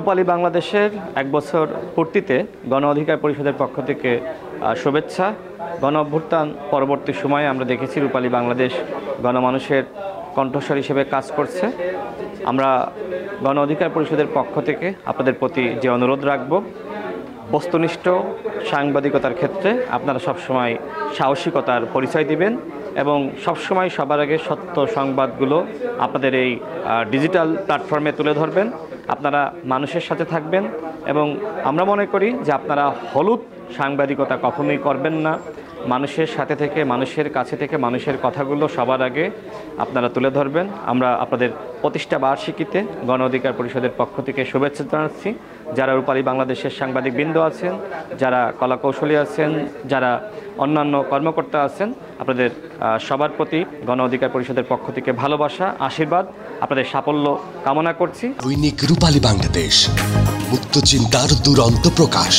রূপালী বাংলাদেশের 1 বছর পূর্তিতে গণ অধিকার পরিষদের পক্ষ থেকে শুভেচ্ছা। গণ অভ্যুত্থান পরবর্তী সময়ে আমরা দেখেছি রূপালী বাংলাদেশ গণমানুষের কণ্ঠস্বর হিসেবে কাজ করছে। আমরা গণ অধিকার পরিষদের পক্ষ থেকে আপনাদের প্রতি যে অনুরোধ রাখব, বস্তুনিষ্ঠ সাংবাদিকতার ক্ষেত্রে আপনারা সবসময় সাহসিকতার পরিচয় দিবেন এবং সবসময় সবার আগে সত্য সংবাদগুলো আপনাদের এই ডিজিটাল প্ল্যাটফর্মে তুলে ধরবেন। আপনারা মানুষের সাথে থাকবেন এবং আমরা মনে করি যে আপনারা হলুদ সাংবাদিকতা কখনোই করবেন না। মানুষের সাথে থেকে, মানুষের কাছে থেকে মানুষের কথাগুলো সবার আগে আপনারা তুলে ধরবেন। আমরা আপনাদের প্রতিষ্ঠা বার্ষিকীতে গণ অধিকার পরিষদের পক্ষ থেকে শুভেচ্ছা জানাচ্ছি। যারা রূপালী বাংলাদেশের সাংবাদিকবৃন্দ আছেন, যারা কলাকৌশলী আছেন, যারা অন্যান্য কর্মকর্তা আছেন, আপনাদের সবার প্রতি গণ অধিকার পরিষদের পক্ষ থেকে ভালোবাসা, আশীর্বাদ, আপনাদের সাফল্য কামনা করছি। দৈনিক রূপালী বাংলাদেশ, মুক্ত চিন্তার দুরন্ত প্রকাশ।